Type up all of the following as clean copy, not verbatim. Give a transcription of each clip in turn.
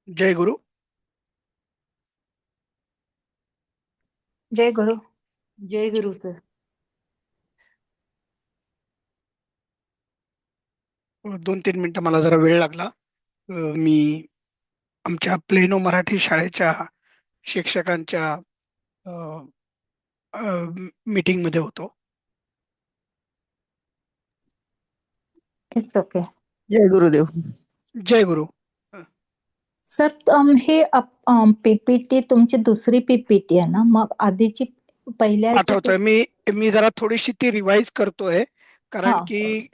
जय गुरु. जय गुरु. जय गुरु सर. 2-3 मिनिटं मला जरा वेळ लागला. मी आमच्या प्लेनो मराठी शाळेच्या शिक्षकांच्या मीटिंग मध्ये होतो. It's okay. जय गुरुदेव. जय गुरु. सर हे पीपीटी तुमची दुसरी पीपीटी आहे ना? मग आधीची पहिल्या आठवतोय. मी जरा थोडीशी ती रिवाइज करतोय कारण हा. की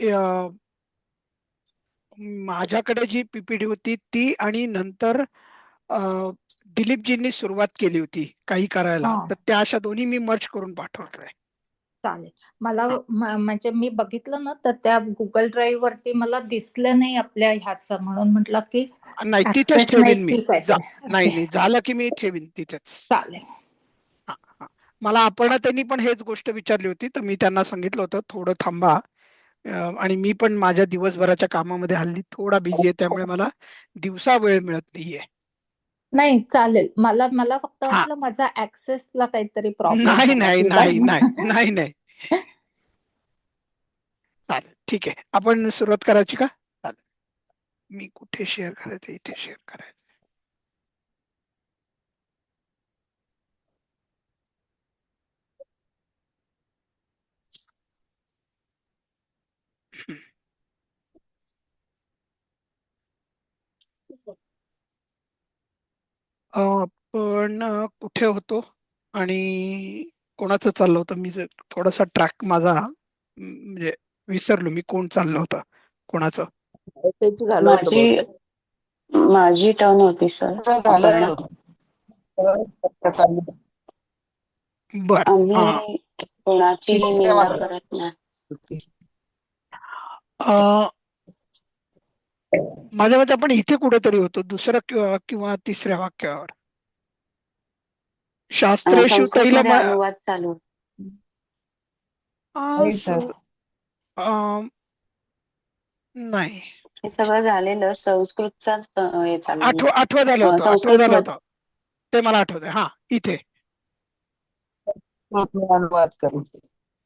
माझ्याकडे जी पीपीटी होती ती आणि नंतर दिलीपजींनी सुरुवात केली होती काही करायला, हा तर त्या अशा दोन्ही मी मर्ज करून पाठवतोय. चालेल. मला हा. म्हणजे मी बघितलं ना तर त्या गुगल ड्राईव्ह वरती मला दिसलं नाही आपल्या ह्याचं, म्हणून म्हटलं की नाही तिथेच ऍक्सेस नाही ठेवीन मी. की काय ते. नाही ओके नाही झालं की मी ठेवीन तिथेच. चालेल. हा, हा. मला अपर्णा त्यांनी पण हेच गोष्ट विचारली होती, तर मी त्यांना सांगितलं होतं थोडं थांबा. आणि मी पण माझ्या दिवसभराच्या कामामध्ये हल्ली थोडा बिझी आहे, त्यामुळे मला दिवसा वेळ मिळत नाहीये. नाही चालेल. मला मला फक्त हा. वाटलं माझा ऍक्सेसला काहीतरी प्रॉब्लेम नाही झाला नाही की नाही नाही काय. नाही नाही चालेल ठीक आहे. आपण सुरुवात करायची का? चालेल. मी कुठे शेअर करायचं? इथे शेअर करायचं. आपण कुठे होतो आणि कोणाचं चाललं होतं? मी थोडासा ट्रॅक माझा म्हणजे विसरलो मी कोण चाललं होतं कोणाचं. माझी माझी टर्न होती सर. झालं अपर्णा. बर. हा. आम्ही कोणाचीही निंदा करत नाही. माझ्या मते आपण इथे कुठेतरी होतो, दुसऱ्या किंवा तिसऱ्या वाक्यावर. शास्त्रेषु संस्कृत मध्ये अनुवाद चालू. नाही. हे सगळं झालेलं संस्कृतचाच हे चाललेलं. आठवं झालं होतं. संस्कृत मध्ये ते मला आठवतंय. हा इथे. अनुवाद करू.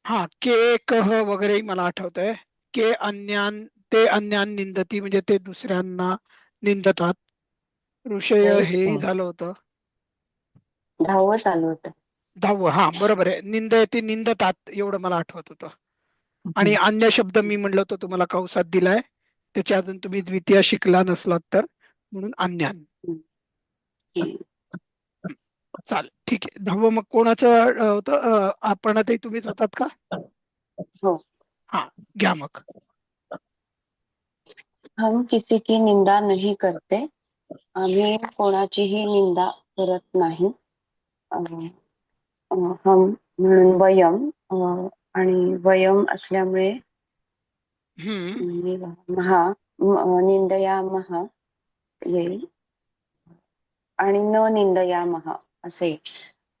हा के कह वगैरे मला आठवतंय. के अन्यान ते अन्यान निंदती म्हणजे ते दुसऱ्यांना निंदतात. ऋषय हेही झालं होतं. 10वं चालू होतं. 10वं. हा बरोबर आहे. निंदयती निंदतात एवढं मला आठवत होतं. आणि अन्य शब्द मी म्हणलं होतं तुम्हाला कंसात दिलाय, त्याच्या अजून तुम्ही द्वितीय शिकला नसलात तर, म्हणून अन्यान. चालेल ठीक आहे. 10वं मग कोणाचं होतं? अपर्णाताई तुम्हीच होतात का? हो. हा घ्या मग. हम किसी की निंदा नहीं करते. आम्ही कोणाचीही निंदा करत नाही. हम म्हणून वयम आणि वयम असल्यामुळे महा निंदयामः येईल आणि न निंदयामः असे.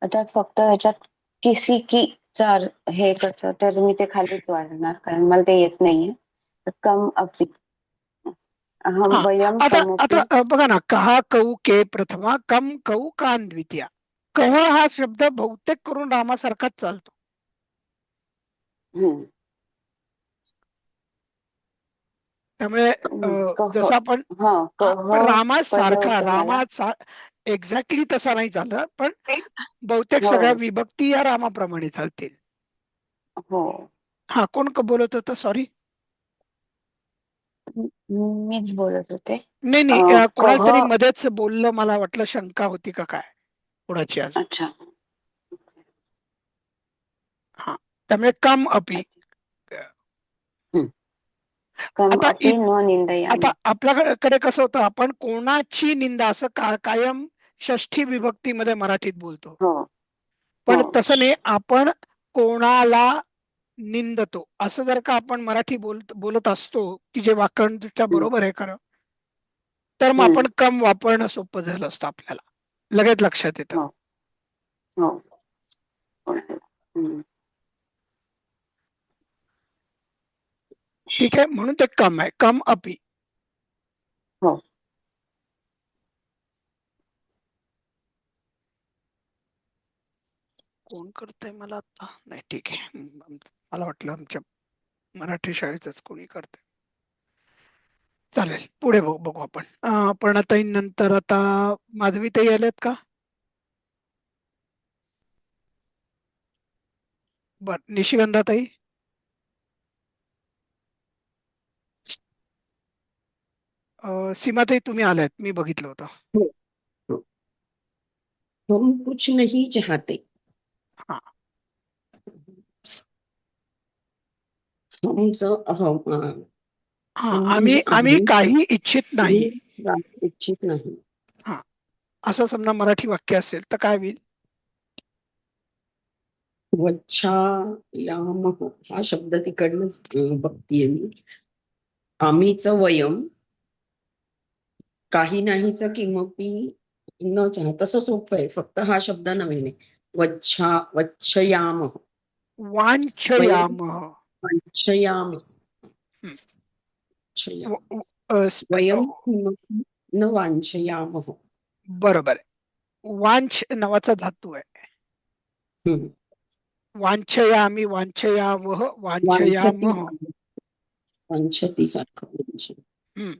आता फक्त ह्याच्यात किसी की चार हे कसं, तर मी ते खालीच वाढणार कारण मला ते येत नाहीये. तर कम अपि हम वयम आता कमपि. आता बघा ना, कहा कऊ के प्रथमा कम कऊ कान द्वितीया. कह हा शब्द बहुतेक करून रामासारखाच चालतो. त्यामुळे जसं आपण रामासारखा एक्झॅक्टली तसा नाही चालत, पण बहुतेक सगळ्या विभक्ती या रामाप्रमाणे चालतील. हो. हा कोण बोलत होतं? सॉरी. मीच बोलत होते. नाही नाही, कोणाला तरी मध्येच बोललं, मला वाटलं शंका होती का काय कोणाची आज. अच्छा. हा त्यामुळे कम अपि. आता आपल्याकडे कसं होतं, आपण कोणाची निंदा असं कायम षष्ठी विभक्तीमध्ये मराठीत बोलतो. पण तसं नाही, आपण कोणाला निंदतो असं जर का आपण मराठी बोलत असतो की जे वाक्यदृष्ट्या बरोबर आहे खरं, तर मग आपण कम वापरणं सोपं झालं असतं आपल्याला, लगेच लक्षात येतं. ठीक आहे, म्हणून ते कम आहे. कम अपि. कोण करतंय मला आता नाही ठीक आहे मला वाटलं आमच्या मराठी शाळेच कोणी करतंय चालेल पुढे बघू आपण प्रणताई नंतर आता माधवीताई आल्यात का बर निशिगंधाताई सीमाताई तुम्ही आल्यात मी बघितलं होतं हो, हो. हम कुछ नहीं चाहते हा हमचं हा हम आम्ही म्हणजे आम्ही आम्ही काही इच्छित नाही इच्छित नाही हा असं समजा मराठी वाक्य असेल तर काय होईल वच्छायामः हा शब्द तिकडनंच बघतीये मी आम्हीच वयम काही नाहीच किमपी न चाह तसं सोपं आहे फक्त हा शब्द नवीन आहे वच्छयामः वयम वांछयामः वच्छयामः हम्म. वच्छयामः. व- व- वयम किमपि न वाञ्छयामः बरोबर आहे वांछ नावाचा धातू आहे हम्म. वांछयामी वांछयावह वाञ्छति वांछयामः वाञ्छति सारखं म्हणजे. हम्म.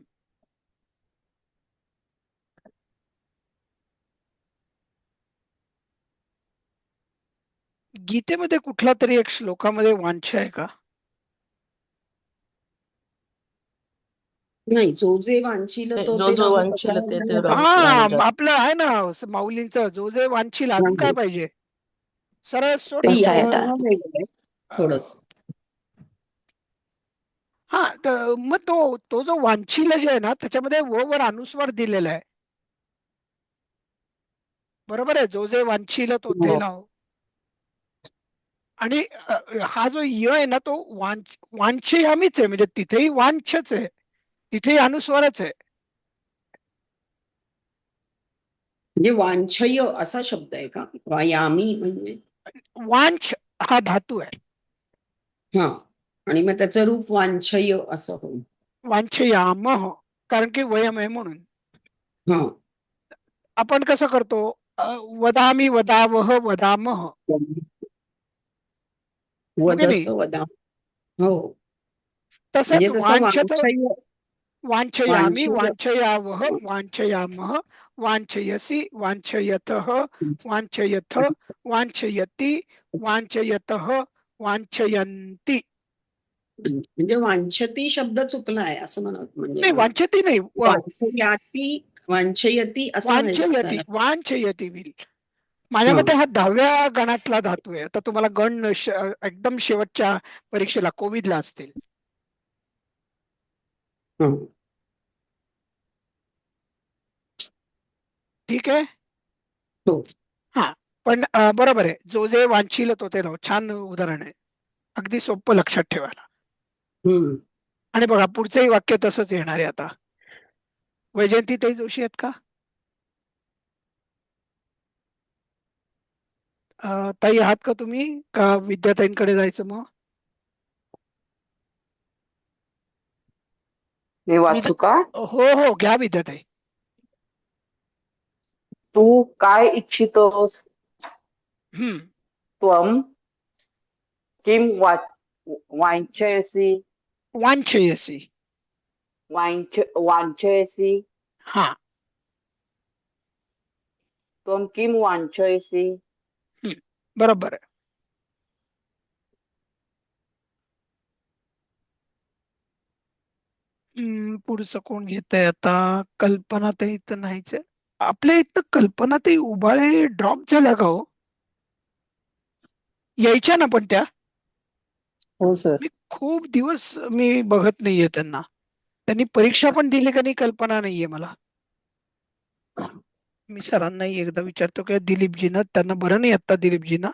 गीतेमध्ये कुठला तरी एक श्लोकामध्ये वांछ आहे का नाही जो जे वांछील तो जो ते जो राहू वांछील ते ते पकडायला राहू हा राहू आपलं आहे ना माऊलींचं जो जे वांछील अजून काय पाहिजे सरळ सोट क्रिया आहे असं आता. वेगळं थोडस हा तर मग तो जो वांछील जे आहे ना त्याच्यामध्ये व वर अनुस्वार दिलेला आहे बरोबर आहे जो जे वांछील तो ते लाव आणि हा जो य आहे ना तो वांछयामीच आहे म्हणजे तिथेही वांछच आहे तिथेही अनुस्वारच आहे म्हणजे वांछय असा शब्द आहे का वायामी म्हणजे वांछ हा धातू आहे हा आणि मग त्याचं रूप वांछय असं होईल वांछयामः कारण की वयम आहे म्हणून हा आपण कसं करतो वदामी वदावह वदामः हो की नाही वदच वदा हो तसंच म्हणजे तसं वांछच वांछय वांछयामी वांछय वांछयावह वांछयामः वांछयसि वांछयतः वांछयथ वांछयति वांछयतः वांछयन्ति म्हणजे वांछती शब्द चुकला आहे असं म्हणत म्हणजे नाही वांछती नाही वांछयती असं वांछयती व्हायला वांछयती होईल माझ्या हा. मते हा 10व्या गणातला धातू आहे आता तुम्हाला गण एकदम शेवटच्या परीक्षेला कोविडला असतील हा. ठीक आहे हो हा पण बरोबर आहे जो जे वांछील तो ते लाव छान उदाहरण आहे अगदी सोपं लक्षात ठेवायला हम्म आणि बघा पुढचंही वाक्य तसंच येणार आहे आता वैजयंती जोशी आहेत का ताई आहात का तुम्ही का विद्याताईंकडे जायचं मग मी वाचू का हो हो घ्या विद्याताई तू काय इच्छितोस हम्म त्वम किम वांछयसि वांछयसी वांछयसि हा त्वम किम वांछयसि बरोबर आहे पुढचं कोण घेत आहे आता कल्पनाताई तर नाहीच आहे आपल्या इथं कल्पनाताई उबाळे ड्रॉप झाल्या का हो यायच्या ना पण त्या हो सर मी खूप दिवस मी बघत नाहीये त्यांना त्यांनी परीक्षा पण दिली का नाही कल्पना नाहीये मला मी सरांनाही एकदा विचारतो की दिलीपजींना त्यांना बरं नाही आता दिलीपजींना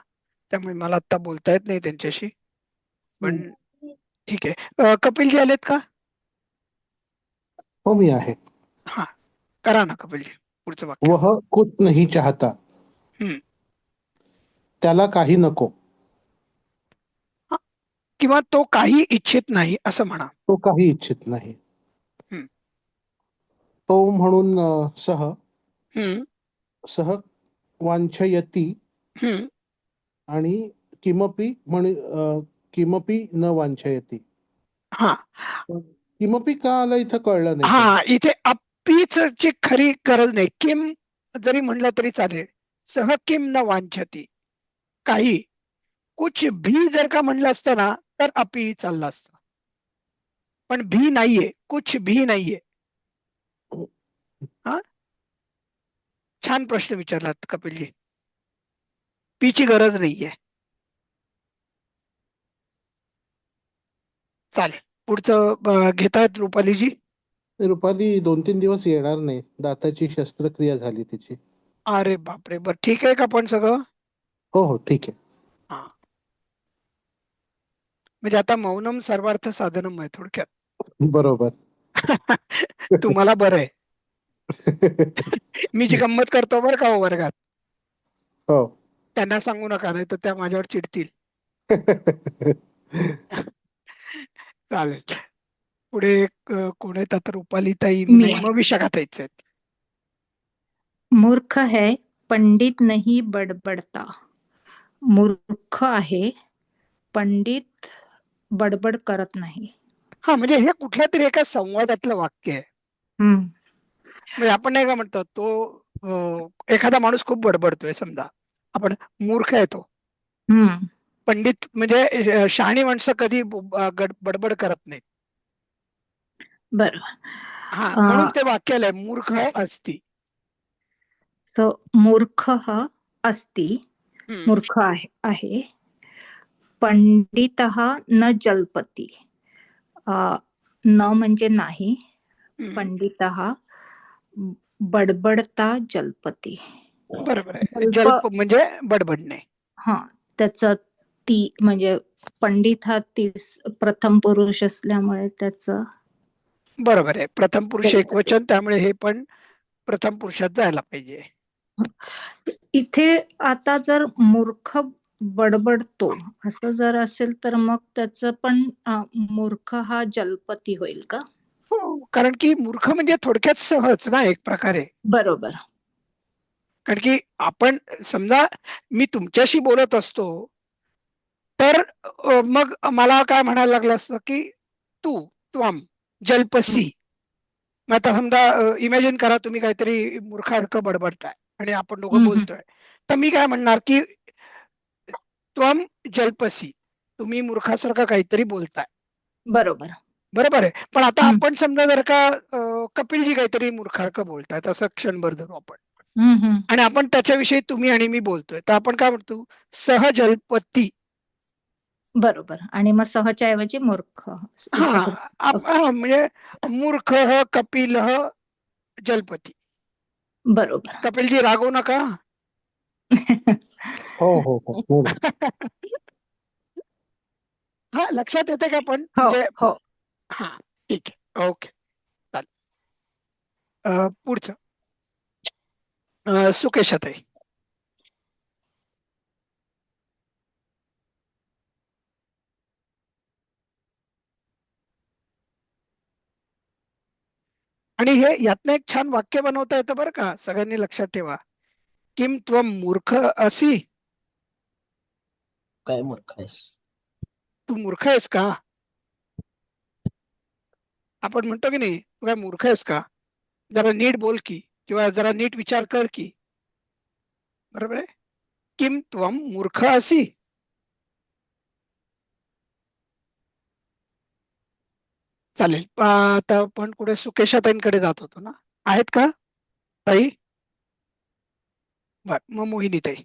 त्यामुळे मला आता बोलता येत नाही त्यांच्याशी पण ठीक आहे कपिलजी आलेत का हो मी आहे हा करा ना कपिलजी पुढचं वाक्य वह कुछ नहीं चाहता हम्म. त्याला काही नको हा, किंवा तो काही इच्छित नाही असं म्हणा तो काही इच्छित नाही हम्म. तो म्हणून सह हम्म. सह वांछयती हम्म. आणि किमपि किमपि न वांछयति. हा किमपि का आलं इथं कळलं नाही पण. हा इथे अपीच ची खरी गरज नाही. किम जरी म्हणलं तरी चालेल. सह किम न वांछती, काही. कुछ भी जर का म्हणलं असतं ना तर अपी चाललं असतं, पण भी नाहीये, कुछ भी नाहीये. हा छान प्रश्न विचारलात कपिलजी. पीची गरज नाहीये. चालेल, पुढचं घेतायत रुपालीजी. रुपाली 2-3 दिवस येणार नाही, दाताची शस्त्रक्रिया झाली तिची. अरे बापरे, बर ठीक आहे का पण सगळं? हो हो ठीक आहे. हा म्हणजे आता मौनम सर्वार्थ साधनम आहे थोडक्यात. बरोबर. तुम्हाला बरं आहे. मी जी गंमत करतो बरं का हो वर्गात, हो. त्यांना सांगू नका, नाही तर त्या माझ्यावर चिडतील. चालेल, पुढे कोण आहेत आता? रुपाली ताई मी नाही, आहे. मग विशाखा ताईच आहेत. मूर्ख है पंडित नहीं बडबडता. मूर्ख आहे पंडित बडबड करत नाही. हा म्हणजे हे कुठल्या तरी एका संवादातलं वाक्य आहे. हम्म. म्हणजे आपण नाही का म्हणतो, तो एखादा माणूस खूप बडबडतोय, समजा आपण मूर्ख आहे तो. हम्म. पंडित म्हणजे शहाणी माणसं कधी बडबड करत नाही. बरं. हा म्हणून ते वाक्य आलंय, मूर्ख असती. सो मूर्ख अस्ति, हम्म, मूर्ख आहे. पंडितः न जल्पति. न म्हणजे नाही. हम्म, पंडितः बडबडता जल्पति. बरोबर आहे. जल्प म्हणजे बडबडणे. हा त्याचं ती म्हणजे पंडित हा तीस प्रथम पुरुष असल्यामुळे त्याचं बरोबर आहे. प्रथम पुरुष एकवचन, त्यामुळे हे पण प्रथम पुरुषात जायला पाहिजे. इथे आता जर मूर्ख बडबडतो असं जर असेल तर मग त्याचं पण मूर्ख हा जलपती होईल का? हो, कारण की मूर्ख म्हणजे थोडक्यात सहज ना, एक प्रकारे. बरोबर. कारण की आपण समजा मी तुमच्याशी बोलत असतो, तर मग मला काय म्हणायला लागलं असतं की तू त्वम जल्पसी. मग आता समजा इमॅजिन करा, तुम्ही काहीतरी मूर्खासारखं बडबडताय आणि आपण दोघं बोलतोय, तर मी काय म्हणणार की त्वम जल्पसी, तुम्ही मूर्खासारखं काहीतरी बोलताय. बरोबर. बरोबर आहे. पण आता आपण समजा जर का कपिलजी काहीतरी मूर्खासारखं बोलतायत, असं क्षणभर धरू आपण, आणि आपण त्याच्याविषयी तुम्ही आणि मी बोलतोय, तर आपण काय म्हणतो? सहजल्पती. बरोबर. आणि मग सहच्या ऐवजी मूर्ख. हा म्हणजे मूर्ख कपिल जलपती. बरोबर. कपिलजी रागवू नका. हो हो हो. हा लक्षात येते का पण? हो म्हणजे हो. हा ठीक आहे, ओके, चालेल. पुढचं सुकेशाताई. आणि हे यातनं एक छान वाक्य बनवता येतं बरं का, सगळ्यांनी लक्षात ठेवा. किम त्वम मूर्ख असी. काय मूर्ख आहेस? तू मूर्ख आहेस का? आपण म्हणतो की नाही, तू काय मूर्ख आहेस का? जरा नीट बोल की, किंवा जरा नीट विचार कर की. बरोबर आहे. किम त्वम मूर्ख असी. चालेल. आता आपण कुठे सुकेशाताईंकडे जात होतो ना, आहेत का ताई? बर, मग मोहिनी ताई.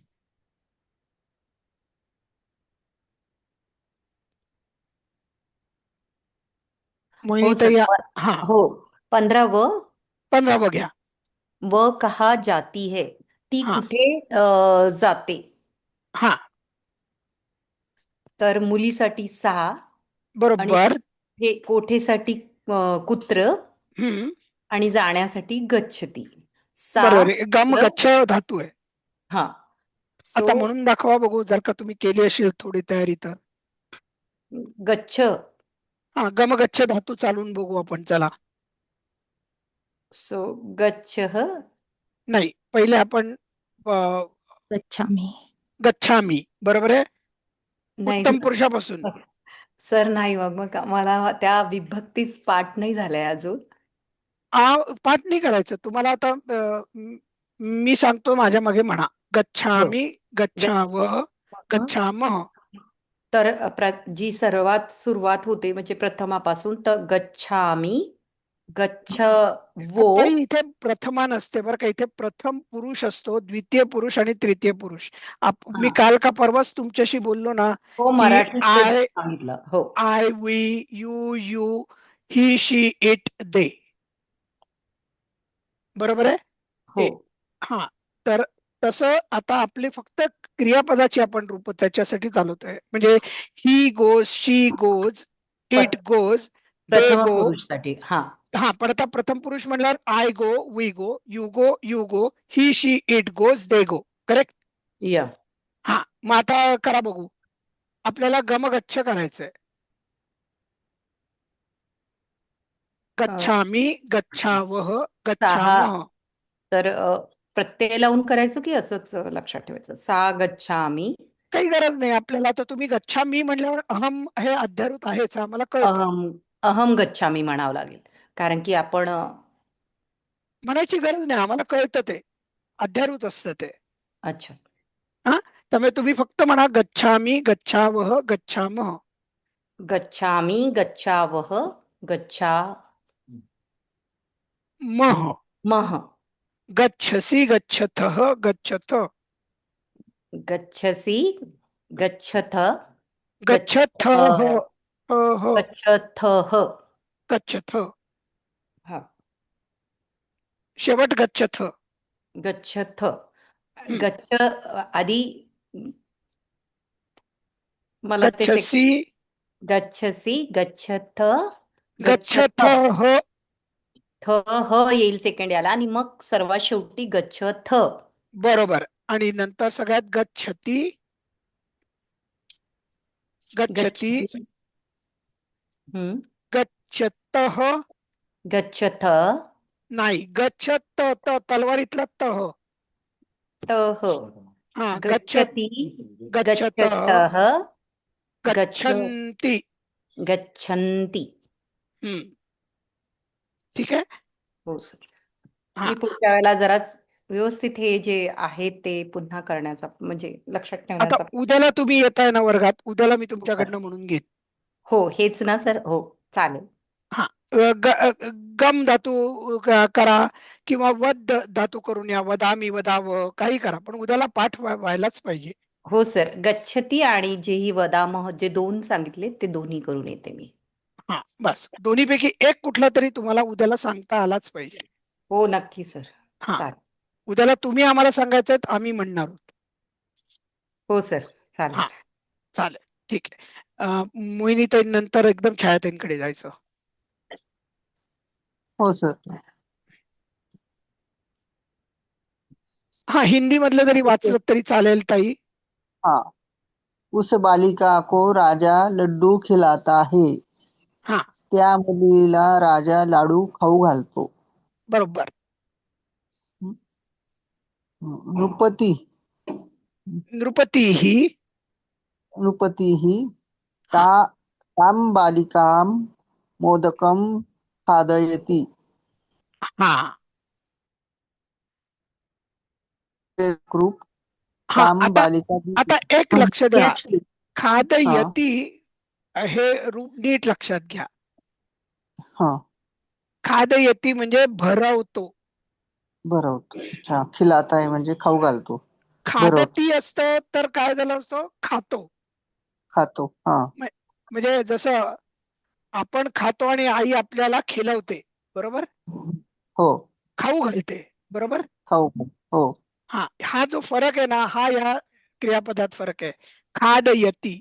मोहिनी हो ताई, सर. हा हो 15 व 15 घ्या. व कहा जाती है, ती हा कुठे जाते. हा तर मुलीसाठी 6 आणि बरोबर. हे कोठेसाठी कुत्र हम्म आणि जाण्यासाठी गच्छती. सा बरोबर आहे. गम कुत्र. गच्छ धातू आहे. हा सो आता म्हणून दाखवा बघू, जर का तुम्ही केली असेल थोडी तयारी तर. गच्छ. हा गम गच्छ धातू चालून बघू आपण, चला. सो गच्छ. नाही, पहिले आपण गच्छामी. गच्छामी बरोबर आहे. नाही उत्तम सर. पुरुषापासून सर नाही, मग मला त्या विभक्तीच पाठ नाही झालाय अजून. पाठ नाही करायचं तुम्हाला. आता मी सांगतो माझ्या मागे म्हणा. हो. गच्छामी, गच्छावह, गच्छामः. तर जी सर्वात सुरुवात होते म्हणजे प्रथमापासून, तर गच्छामी, गच्छवो. ताई इथे प्रथमा नसते बरं का. इथे प्रथम पुरुष असतो, द्वितीय पुरुष आणि तृतीय पुरुष. मी हा. काल का परवाच तुमच्याशी बोललो ना हो, की मराठीत आय सांगितलं. हो. I, we, you, he, she, it, they. बरोबर आहे. हो. हा, तर तसं आता आपले फक्त क्रियापदाची आपण रूप त्याच्यासाठी चालवतोय. म्हणजे he goes, she goes, it goes, they प्रथम गो. पुरुषसाठी. हा. हा, पण आता प्रथम पुरुष म्हणल्यावर I go, we go, you go, he, she, it goes, they go. Correct. Yeah. हा, मग आता करा बघू. आपल्याला गमगच्छ करायचंय. गच्छामी, गच्छावह, गच्छामः. तर प्रत्यय लावून करायचं की असंच लक्षात ठेवायचं? सा गच्छामी. काही गरज नाही आपल्याला. आता तुम्ही गच्छामी म्हणल्यावर अहम हे अध्यारूत आहेच, आम्हाला कळतं. अहम गच्छामी म्हणावं लागेल, कारण की आपण म्हणायची गरज नाही, आम्हाला कळतं ते अध्यारूत असतं ते. अच्छा. हा, त्यामुळे तुम्ही फक्त म्हणा गच्छामी, गच्छावह, गच्छामः. गच्छामी, गच्छावह, मह. गच्छसि, गच्छथः, गच्छथ. गच्छसि, गच्छथ, गच्छथः, गच्छथः. गच्छथ. हा. शेवट गच्छथ. गच्छथ. गच्छ आधी मला ते गच्छसि, गच्छसि, गच्छथ, गच्छथः. ह येईल सेकंड याला, आणि मग सर्वात शेवटी गच्छथ. बरोबर. आणि नंतर सगळ्यात गच्छती, गच्छती, गच्छतः. गच्छथ. नाही, गच्छत तलवारीतला तह. तह. हा, गच्छती, गच्छतः, गच्छतः, गच्छन्ति. गच्छन्ति. ठीक आहे. हो सर. हा, मी पुढच्या वेळेला जराच व्यवस्थित हे जे आहे ते पुन्हा करण्याचा, म्हणजे लक्षात आता ठेवण्याचा. उद्याला तुम्ही येताय ना वर्गात, उद्याला मी तुमच्याकडनं म्हणून घेईन. हो, हेच ना सर. हो, चालेल. हा, गम धातू करा किंवा वद धातू करून या. वदामी, वदावं, काही करा, पण उद्याला पाठ व्हायलाच पाहिजे. हो सर. गच्छती आणि जेही वदामः जे दोन सांगितले ते दोन्ही करून येते मी. हा, बस दोन्हीपैकी एक कुठला तरी तुम्हाला उद्याला सांगता आलाच पाहिजे. हो, नक्की सर. हा, चालेल. उद्याला तुम्ही आम्हाला सांगायचं, आम्ही म्हणणार आहोत. हो सर, चालेल. हा, चालेल, ठीक आहे. मोहिनीताई नंतर एकदम छायाताईंकडे जायचं. हो सर. हा, हिंदी मधलं जरी वाचलं तरी चालेल ताई. हाँ, उस बालिका को राजा लड्डू खिलाता है. हा, त्या मुलीला राजा लाडू खाऊ घालतो. बरोबर. नृपती, नृपतीही. नृपतीही तां बालिकां मोदकं खादयति. हा, कृप हा, तां बालिका. आता एक लक्ष द्या. Actually, खादयती हे रूप नीट लक्षात घ्या. हाँ, खादयती म्हणजे भरवतो. भरवतो. अच्छा, खिलाता है म्हणजे खाऊ घालतो. खादती असतं तर काय झालं असतं? खातो. खातो. हा, म्हणजे जसं आपण खातो आणि आई आपल्याला खिलवते, बरोबर? हो, खाऊ घालते, बरोबर? खाऊ. हो, हा जो फरक आहे ना, हा या क्रियापदात फरक आहे. खादयती,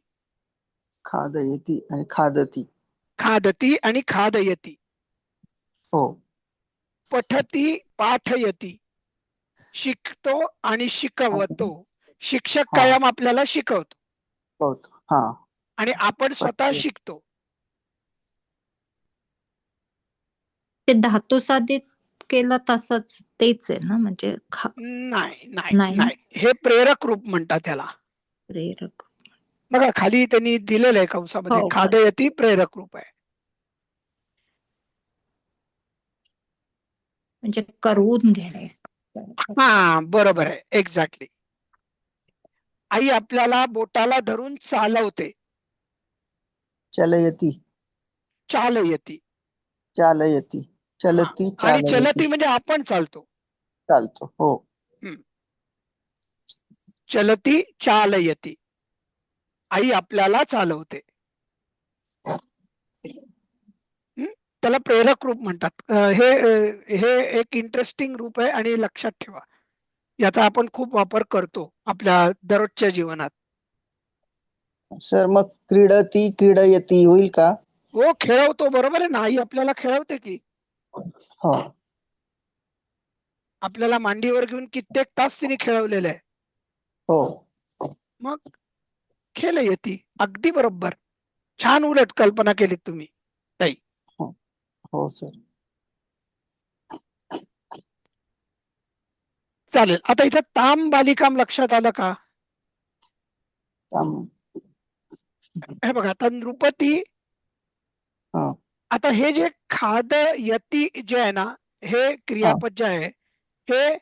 खादयति आणि खादती. खादती आणि खादयती. हो, पठती, पाठयती. शिकतो आणि शिकवतो. शिक्षक कायम आपल्याला शिकवतो होतो. हा, आणि आपण स्वतः शिकतो. ते धातू साधित केलं तसंच तेच आहे ना, म्हणजे नाही नाही नाही. नाही, हे प्रेरक रूप म्हणतात त्याला. प्रेरक. बघा खाली त्यांनी दिलेलं आहे कंसामध्ये, हो, खादयती प्रेरक रूप आहे. म्हणजे करून घेणे. हा बरोबर आहे, एक्झॅक्टली. आई आपल्याला बोटाला धरून चालवते. चलयती, चालयती. चालयती, चलती, आणि चलती चालयती, म्हणजे आपण चालतो. चालतो. हो. चलती चालयती. आई आपल्याला चालवते. त्याला प्रेरक रूप म्हणतात. हे एक इंटरेस्टिंग रूप आहे आणि लक्षात ठेवा, याचा आपण खूप वापर करतो आपल्या दररोजच्या जीवनात. सर मग क्रीडती, क्रीडयती होईल का? हो, खेळवतो, बरोबर आहे ना. आई आपल्याला खेळवते की. हो. आपल्याला मांडीवर घेऊन कित्येक तास तिने खेळवलेलं आहे. हो. मग खेळयती, अगदी बरोबर. छान उलट कल्पना केलीत तुम्ही ताई. हो सर. चालेल. आता इथं ताम बालिकाम लक्षात आलं का? हे बघा, आता नृपती. आता हे जे खादयती जे आहे ना, हे क्रियापद जे आहे, हे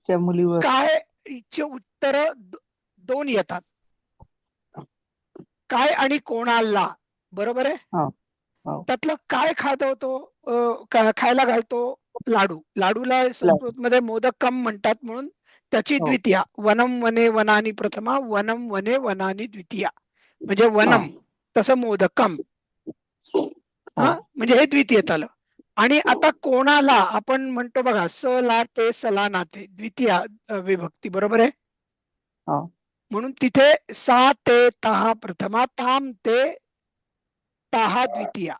त्या मुलीवर काय चे उत्तर दोन येतात. काय आणि कोणाला, बरोबर आहे. त्यातलं काय खादवतो, खायला घालतो? लाडू. लाडूला संस्कृत मध्ये मोदकम म्हणतात, म्हणून त्याची द्वितीया. वनम वने वनानी प्रथमा, वनम वने वनानी द्वितीया. म्हणजे वनम तसं मोदकम. म्हणजे हे द्वितीय आलं. आणि आता कोणाला आपण म्हणतो बघा, स ला ते सला नाते, द्वितीया विभक्ती, बरोबर आहे. म्हणून तिथे सा ते ताहा प्रथमा, ताम ते ताहा द्वितीया.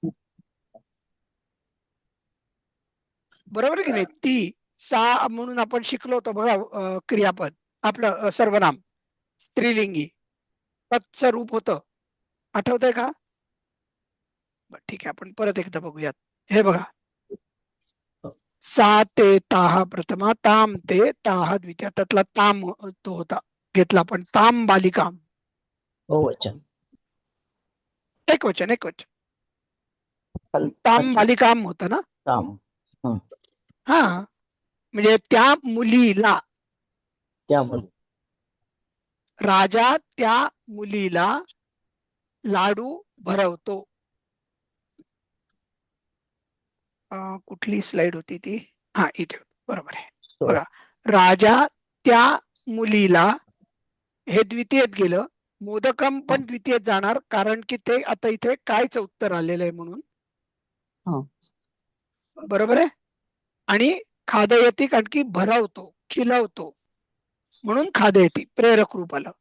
बरोबर की नाही? ती सा म्हणून आपण शिकलो होतो बघा, क्रियापद आपलं सर्वनाम स्त्रीलिंगी तत्चं रूप होतं, आठवतंय का? ठीक आहे, आपण परत एकदा बघूयात. हे बघा, सा ते ताहा प्रथमा, ताम ते ताहा द्वितीया. त्यातला ताम तो होता घेतला आपण, ताम बालिकाम. बहुवचन. एक वचन. ताम बालिकाम होतं ना. ताम. हा, म्हणजे त्या मुलीला. राजा त्या मुलीला लाडू भरवतो. कुठली स्लाइड होती ती? हा, इथे, बरोबर आहे. बघा, राजा त्या मुलीला, हे द्वितीयत गेलं. मोदकम पण द्वितीयत जाणार, कारण की ते आता इथे कायच उत्तर आलेलं आहे म्हणून. बरोबर आहे. आणि खादयती कारण की भरवतो, खिलवतो, म्हणून खादयती प्रेरक रूप आलं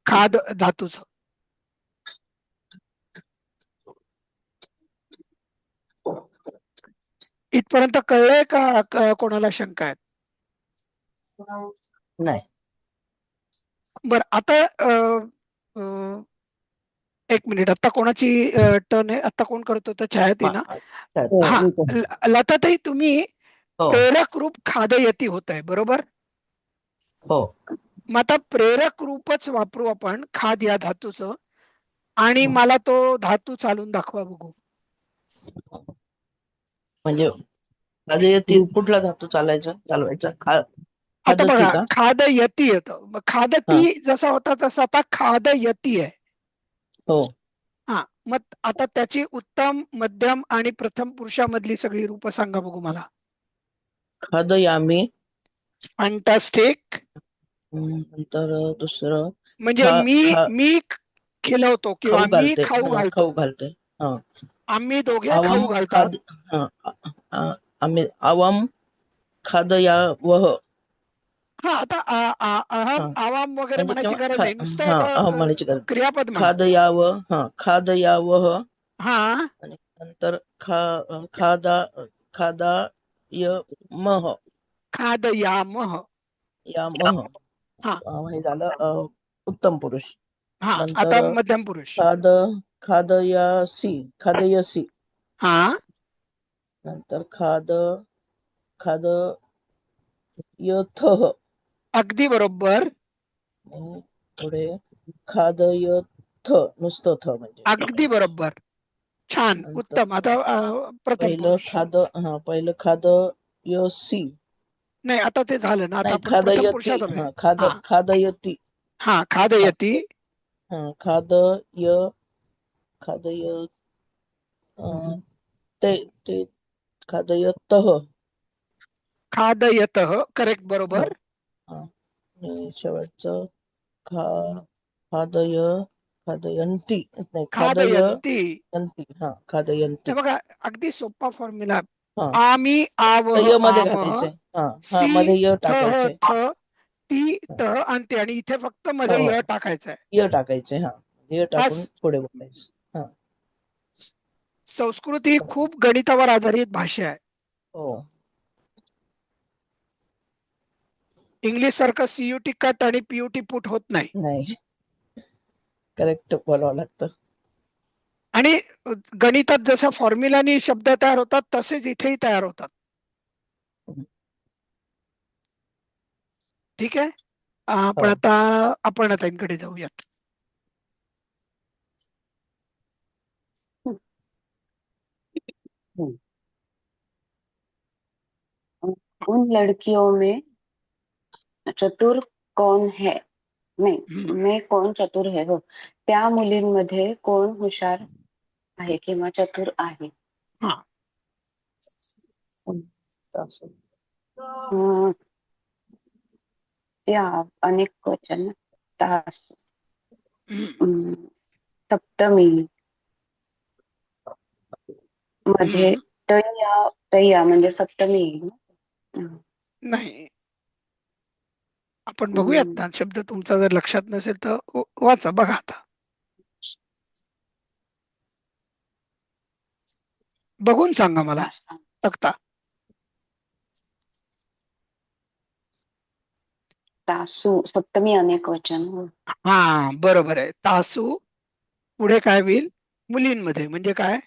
खाद धातूचं. इथपर्यंत कळलंय का? कोणाला शंका आहेत? नाही. बर, आता एक मिनिट, आता कोणाची टर्न आहे? आता कोण करतो? तर छायाती ना. हा, लताताई, तुम्ही प्रेरक रूप खादयती होत आहे, बरोबर. हो. मग आता प्रेरक रूपच वापरू आपण खाद या धातूचं, आणि मला तो धातू चालून दाखवा बघू. म्हणजे खादयती कुठला धातू चालवायचा? आता बघा, खादयती येतं. मग खादती जसा होता तसा आता खादयती आहे. हो. हा, मग आता त्याची उत्तम, मध्यम आणि प्रथम पुरुषामधली सगळी रूप सांगा बघू मला. खादयामी. फॅन्टास्टिक. नंतर दुसरं म्हणजे मी खिलवतो किंवा मी खाऊ घालतो. आम्ही दोघे खाऊ घालतात. आम्ही आवाम खादयावह. हा, आता अहम आवाम वगैरे म्हणायची गरज नाही, नुसतं क्रियापद म्हणा. खादयावह. हा, आणि नंतर खादयामह. खादयामह. हे झालं उत्तम पुरुष. हा, नंतर आता मध्यम पुरुष. खादयसी. हा, नंतर खादयथः. अगदी बरोबर. पुढे खादयथ, नुसतं थ म्हणजे. अगदी बरोबर. छान, नंतर उत्तम. आता प्रथम पहिलं पुरुष. पहिलं खादयसी. नाही, आता ते झालं ना. आता नाही, आपण प्रथम खादयती. पुरुषात आलोय. खादयती. खादयती. खादय ते खादयतः. खादयतः, करेक्ट, बरोबर. शेवटचं खादयंती. नाही, खादयंती. खादयंती. बघा, अगदी सोपा फॉर्म्युला. हा, आमी, आवह, य मध्ये आमह, घालायचंय. सी, मध्ये य थ, टाकायचंय. थ, ती, त, अंत्य, आणि इथे फक्त मध्ये य टाकायचंय. य टाकायचंय. य टाकून पुढे बोलायचं. संस्कृत ही खूप गणितावर आधारित भाषा आहे. हो. इंग्लिश सारखं सीयूटी कट आणि पीयूटी पुट होत नाही. करेक्ट बोलावं लागतं. आणि गणितात जसं फॉर्म्युलानी शब्द तयार होतात तसेच इथेही तयार होतात. ठीक आहे. आपण आता अपर्णाताईंकडे जाऊयात. उन लड़कियों में चतुर कौन है, नाही, में कोण चतुर है, हो, त्या मुलींमध्ये कोण हुशार आहे किंवा चतुर आहे. या अनेक वचन. तास, सप्तमी मध्ये तय्या म्हणजे सप्तमी नाही. आपण बघूयात ना, शब्द तुमचा जर लक्षात नसेल तर वाचा, बघा आता. बघून सांगा मला तक्ता. तासू, सप्तमी अनेक वचन. बरोबर आहे. तासू पुढे काय होईल? मुलींमध्ये म्हणजे काय?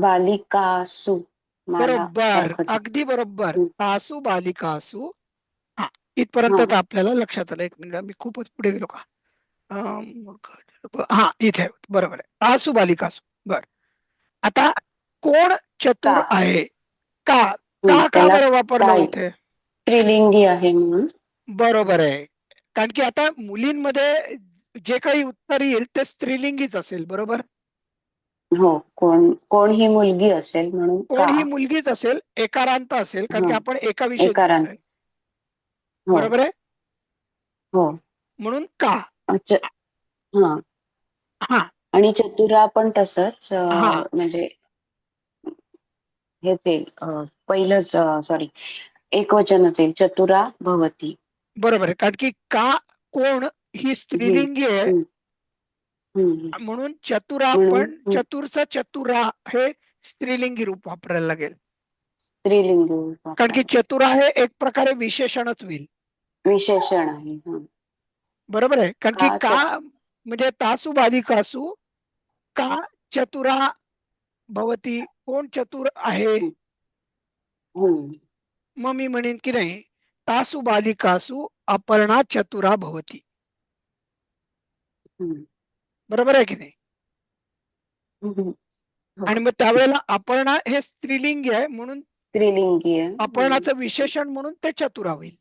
बालिकासू. बरोबर, अगदी बरोबर. तासू बालिकासू. इथपर्यंत तर आपल्याला लक्षात आलं. एक मिनिट, मी खूपच पुढे गेलो का? इथे बरोबर आहे. तासू बालिकासू. बर, आता कोण चतुर आहे? का बरं वापरलं इथे? स्त्रीलिंगी आहे म्हणून. बरोबर आहे. कारण की आता मुलींमध्ये जे काही उत्तर येईल ते स्त्रीलिंगीच असेल, बरोबर? हो, कोण ही मुलगी असेल म्हणून. कोण ही मुलगीच असेल, एकारांत असेल, कारण की आपण एकाविषयी बोलतोय. बरोबर आहे. हो, म्हणून का. आणि चतुरा पण तसंच, म्हणजे हेच येईल, पहिलंच, सॉरी, एकवचनच येईल, चतुरा भवती. बरोबर आहे. कारण की का कोण ही स्त्रीलिंगी आहे म्हणून चतुरा, पण चतुरचा चतुरा हे स्त्रीलिंगी रूप वापरायला लागेल. स्त्रीलिंगी, कारण की चतुरा हे एक प्रकारे विशेषणच होईल. विशेषण आहे. बरोबर आहे. कारण की का म्हणजे तासू बालिकासू का चतुरा भवती, कोण चतुर आहे. मग मी म्हणेन की नाही, तासू बालिकासू अपर्णा चतुरा भवती. बरोबर आहे की नाही? आणि मग त्यावेळेला अपर्णा हे स्त्रीलिंगी आहे म्हणून स्त्रीलिंगी आहे, अपर्णाचं विशेषण म्हणून ते चतुरा होईल.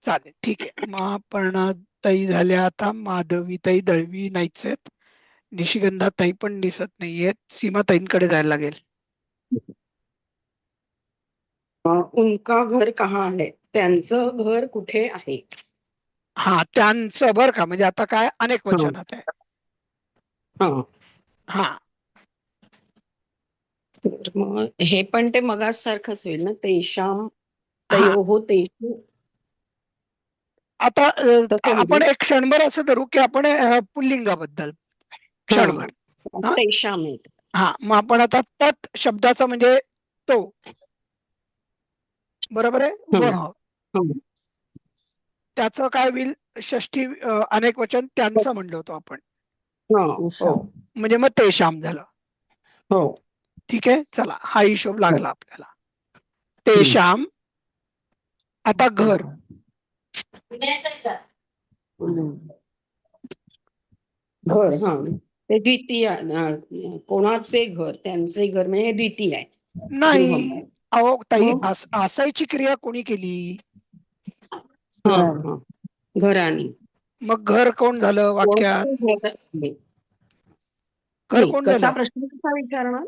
चालेल, ठीक आहे. मग अपर्णाताई झाल्या. आता माधवीताई, दळवी नाहीच आहेत. निशिगंधाताई पण दिसत नाहीयेत. सीमाताईंकडे जायला लागेल. उनका घर कहाँ है, त्यांचं घर कुठे आहे. त्यांचं बर का, म्हणजे आता काय अनेक वचनात आहे. मग हे पण ते मगाच सारखंच होईल ना, तेशाम तयोः तेषु. आता आपण एक क्षणभर असं धरू की आपण पुल्लिंगाबद्दल क्षणभर. तेशाम. मग आपण आता तत् शब्दाचा म्हणजे तो, बरोबर आहे, वह, त्याचं काय होईल? षष्ठी अनेक वचन त्यांचं म्हणलो होतो आपण. म्हणजे मग तेशाम झालं. ठीक आहे, चला हा हिशोब लागला आपल्याला. तेशाम, आता घर. घर, हा, ते द्वितीय कोणाचे घर, त्यांचे घर म्हणजे द्वितीय आहे. गृहम. नाही, अहो ताई, मग? असायची क्रिया कोणी केली? हा, हा. घराने. मग घर कोण झालं वाक्यात? कोणाचे घर? घर कोण कसा झालं? प्रश्न कसा विचारणार?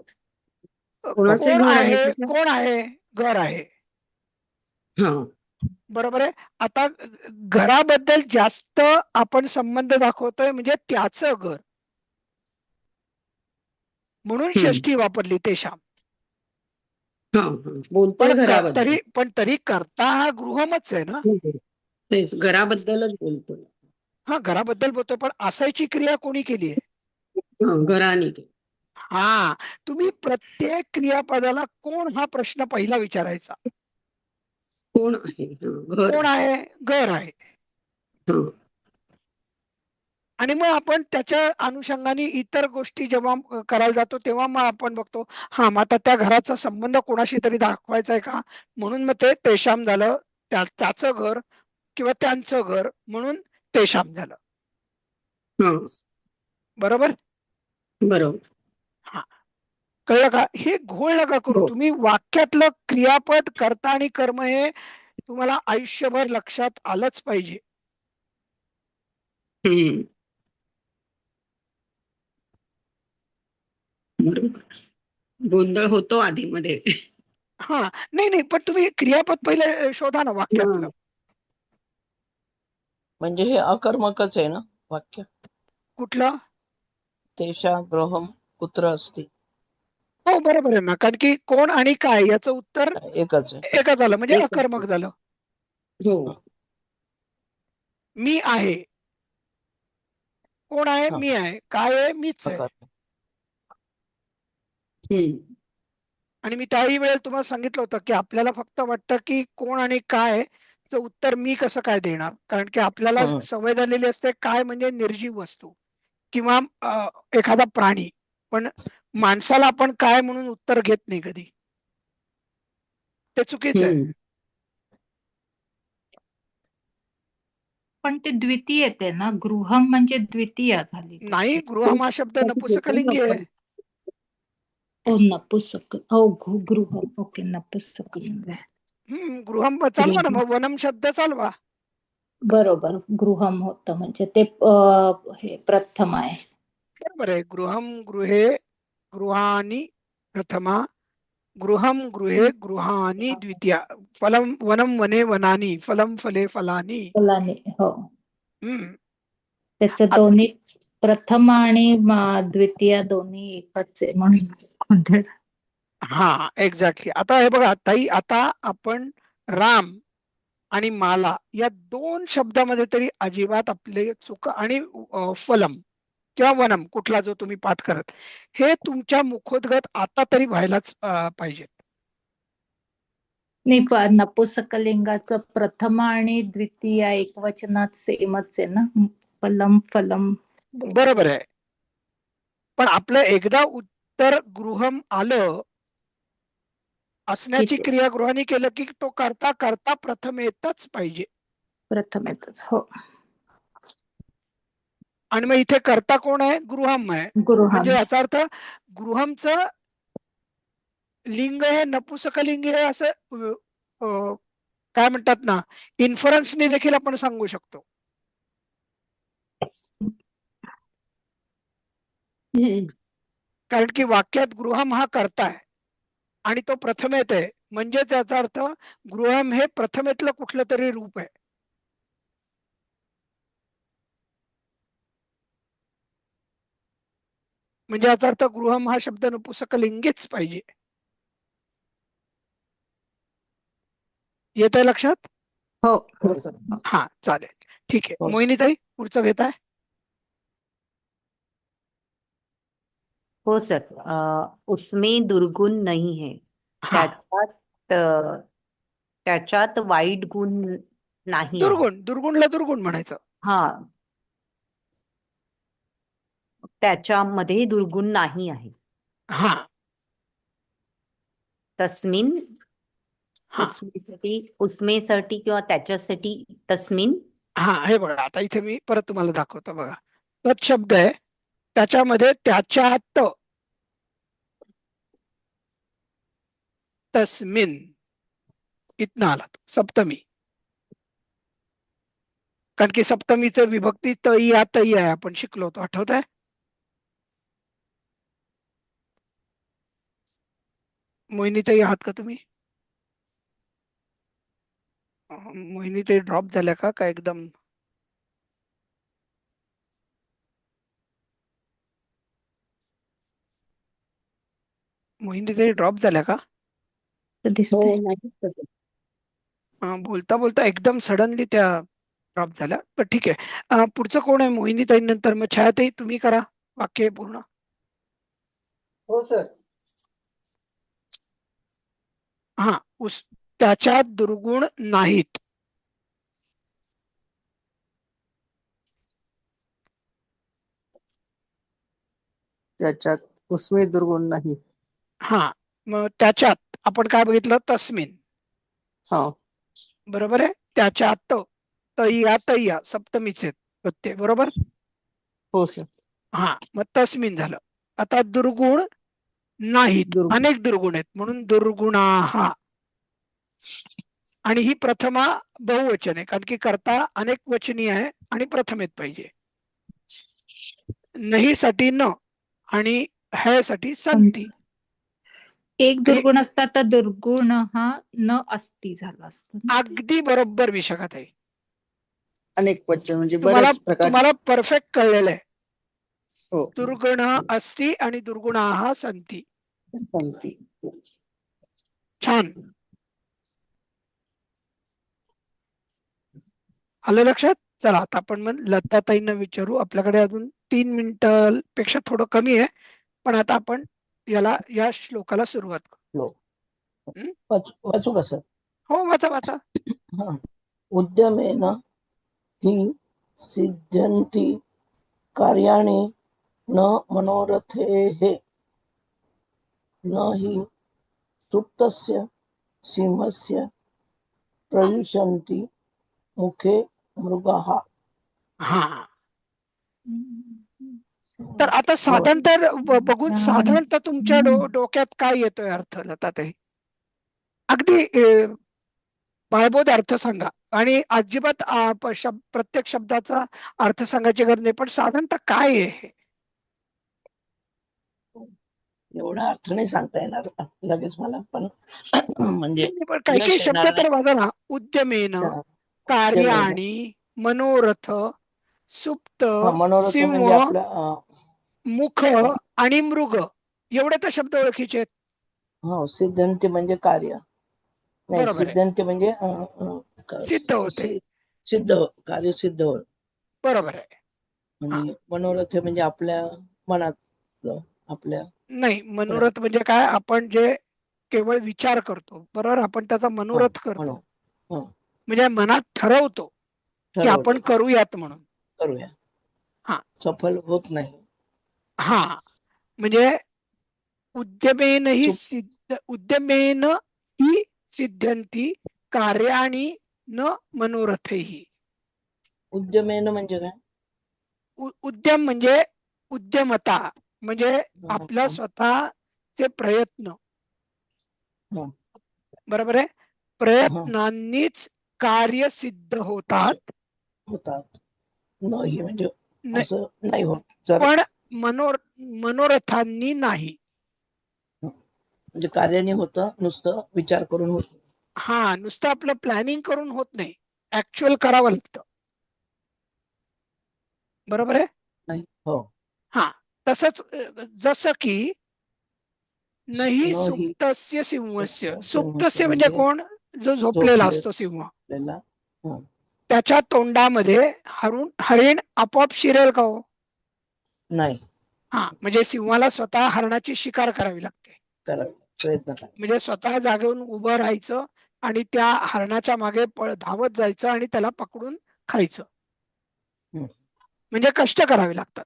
कोणाचे कोण घर आहे आहे? कसा? कोण आहे? घर आहे. हा. बरोबर आहे. आता घराबद्दल जास्त आपण संबंध दाखवतोय म्हणजे त्याचं घर, म्हणून षष्ठी वापरली तेशाम. हा, हा. बोलतोय घराबद्दल. तरी करता हा गृहमच आहे ना. तेच घराबद्दलच बोलतोय. हा, घराबद्दल बोलतोय, पण असायची क्रिया कोणी केली आहे? घराने. हा, तुम्ही प्रत्येक क्रियापदाला कोण हा प्रश्न पहिला विचारायचा. कोण आहे? घर. कोण आहे? घर आहे. हा. आणि मग आपण त्याच्या अनुषंगाने इतर गोष्टी जेव्हा करायला जातो तेव्हा मग आपण बघतो, हा, मग आता त्या घराचा संबंध कोणाशी तरी दाखवायचा आहे का, म्हणून मग ते तेशाम झालं, त्याचं घर किंवा त्यांचं घर, म्हणून तेशाम झालं. हा. बरोबर. हा, कळलं का? हे घोळ नका करू. तुम्ही वाक्यातलं क्रियापद, कर्ता आणि कर्म हे तुम्हाला आयुष्यभर लक्षात आलंच पाहिजे. गोंधळ होतो आधी मध्ये. हा, नाही, पण तुम्ही क्रियापद पहिले शोधा ना वाक्यातलं. म्हणजे हे अकर्मकच आहे ना वाक्य? कुठलं? तेषा गृहम कुत्र अस्ति. हो, बरोबर आहे ना, कारण की कोण आणि काय याचं उत्तर एकच आहे. एकच झालं, म्हणजे अकर्मक झालं. हो. मी आहे. कोण आहे? मी आहे. काय आहे? मीच आहे. आणि मी त्याही वेळेला तुम्हाला सांगितलं होतं की आपल्याला फक्त वाटतं की कोण आणि काय चं उत्तर मी कसं काय देणार, कारण की आपल्याला सवय झालेली असते काय म्हणजे निर्जीव वस्तू किंवा एखादा प्राणी, पण माणसाला आपण काय म्हणून उत्तर घेत नाही कधी. ते चुकीचं आहे. पण ते द्वितीय येते ना, गृहम म्हणजे द्वितीय झाली. नाही, गृहम हा शब्द नपुंसकलिंगी आहे. गृहम, ओके, नपुंसकलिंग आहे. गृहम चालवा ना, मग वनम शब्द चालवा. बरोबर, गृहम होतं म्हणजे ते हे प्रथम आहे. बरोबर आहे. गृहम गृहे गृहाणी प्रथमा, गृहम गृहे गृहाणी द्वितीया, फलम वनम वने वनानी, फलम फले फलानी. हो, त्याचं दोन्ही प्रथम आणि द्वितीय दोन्ही एकच आहे म्हणून. हा, एक्झॅक्टली. आता हे बघा ताई, आता आपण राम आणि माला या दोन शब्दामध्ये तरी अजिबात आपले चूक, आणि फलम किंवा वनम कुठला जो तुम्ही पाठ करत, हे तुमच्या मुखोद्गत आता तरी व्हायलाच पाहिजे. नाही, नपुंसकलिंगाचं प्रथम आणि द्वितीय एकवचनात सेमच आहे ना, फलम फलम. बरोबर आहे, पण आपलं एकदा उत्तर गृहम आलं, असण्याची क्रिया गृहाने केलं की तो करता करता प्रथम येतच पाहिजे. प्रथम येतच, हो. आणि मग इथे कर्ता कोण आहे? गृहम आहे. म्हणजे याचा अर्थ गृहमचं लिंग हे नपुंसकलिंग आहे असं काय म्हणतात ना, इन्फरन्सने देखील आपण सांगू शकतो. कारण की वाक्यात गृहम हा कर्ता आहे आणि तो प्रथमेत आहे, म्हणजे त्याचा अर्थ गृहम हे प्रथमेतलं कुठलं तरी रूप आहे. म्हणजे याचा अर्थ गृहम हा शब्द नपुंसकलिंगीच पाहिजे. येत आहे लक्षात? हो. हा, चालेल, ठीक आहे. मोहिनीताई, पुढचं घेत आहे? हो सर, उसमें दुर्गुण नहीं है. त्याच्यात वाईट गुण नाही आहे. दुर्गुणला दुर्गुण म्हणायचं. हा, त्याच्यामध्ये दुर्गुण नाही आहे. हा, तस्मिन, हा उस्मेसाठी किंवा त्याच्यासाठी तस्मिन. हा, हे बघा आता इथे मी परत तुम्हाला दाखवतो बघा. तत् शब्द आहे, त्याच्यामध्ये त्याच्यात तस्मिन इथनं आला तो, सप्तमी. कारण की सप्तमीचं विभक्ती तई या तई आहे, आपण शिकलो होतो, आठवत आहे? मोहिनीताई आहात का तुम्ही? मोहिनीताई ड्रॉप झाल्या का एकदम? मोहिनीताई ड्रॉप झाल्या का? हो दिसतंय. नाही तसं. बोलता बोलता एकदम सडनली त्या ड्रॉप झाल्या. पण ठीक आहे. पुढचं कोण आहे? मोहिनीताई नंतर मग छायाताई, तुम्ही करा वाक्य पूर्ण. हो सर. हा, त्याच्यात दुर्गुण नाहीत. त्याच्यात उसमे दुर्गुण नाही. हा, मग त्याच्यात आपण काय बघितलं? तस्मिन. हा, बरोबर आहे. त्याच्यात तय्या तय्या सप्तमीचे प्रत्यय, बरोबर? हो सर. हा, मग तस्मिन झालं. आता दुर्गुण नाहीत, दुर्गुण. अनेक दुर्गुण आहेत म्हणून दुर्गुणाहा. आणि ही प्रथमा बहुवचन आहे, कारण की कर्ता अनेक वचनी आहे आणि प्रथमेत पाहिजे. नाही साठी न आणि है साठी संती. एक दुर्गुण असता तर दुर्गुण हा न असती झाला असता. अगदी बरोबर विशाखात आहे. अनेक वचन म्हणजे तुम्हाला बरेच प्रकार. तुम्हाला परफेक्ट कळलेलं आहे. हो, दुर्गुण अस्ति आणि दुर्गुणाः संती. संती. छान, आलं लक्षात? चला आता आपण मग लताताईंना विचारू. आपल्याकडे अजून 3 मिनिटांपेक्षा थोडं कमी आहे, पण आता आपण या श्लोकाला सुरुवात करू. वाचू का सर? हो, वाचा वाचा. हा. उद्यमेन हि सिद्ध्यन्ति कार्याणि न मनोरथेः न हि सुप्तस्य सिंहस्य प्रविशन्ति मुखे मृगाः. हा, तर आता साधारणतः बघून साधारणतः तुमच्या डोक्यात काय येतोय अर्थ लताताई? अगदी पायाभूत अर्थ सांगा. आणि अजिबात प्रत्येक शब्दाचा अर्थ सांगायची गरज नाही, पण साधारणतः काय आहे हे? एवढा अर्थ नाही सांगता येणार लगेच मला, पण म्हणजे पण काही काही शब्द तर बघा ना. उद्यमेन, कार्याणी, मनोरथ, सुप्त, मनोरथ सिंह, म्हणजे आपलं मुख आणि मृग, एवढे तर शब्द ओळखीचे आहेत. हो, सिद्धंती म्हणजे कार्य नाही, बरोबर आहे, सिद्धंती म्हणजे सिद्ध होते, सिद्ध कार्य सिद्ध होत. बरोबर आहे. आणि मनोरथ म्हणजे आपल्या मनात आपल्या नाही, मनोरथ म्हणजे काय? आपण जे केवळ विचार करतो, बरोबर, आपण त्याचा मनोरथ करतो. म्हणजे मनात ठरवतो की आपण करूयात म्हणून. करूया. हा, सफल होत नाही. हा, म्हणजे उद्यमेन ही सिद्ध्यन्ति कार्याणि न मनोरथैः. उद्यमेन म्हणजे काय? उद्यम म्हणजे उद्यमता, म्हणजे आपला स्वतःचे प्रयत्न. बरोबर आहे. प्रयत्नांनीच कार्य सिद्ध होतात. नाही म्हणजे असं नाही होत, पण मनोरथांनी नाही. म्हणजे कार्याने होतं, नुसतं विचार करून होत. हा, नुसतं आपलं प्लॅनिंग करून होत नाही, ऍक्च्युअल करावं लागतं. बरोबर आहे. हो, हा, तसंच जसं की नाही सुप्तस्य सिंहस्य. सुप्तस्य म्हणजे कोण? जो झोपलेला असतो सिंह. त्याच्या तोंडामध्ये हरिण आपोआप शिरेल का हो? नाही. हा, म्हणजे सिंहाला स्वतः हरणाची शिकार करावी लागते. प्रयत्न म्हणजे स्वतः जागेवरून उभं राहायचं आणि त्या हरणाच्या मागे धावत जायचं आणि त्याला पकडून खायचं. म्हणजे कष्ट करावे लागतात.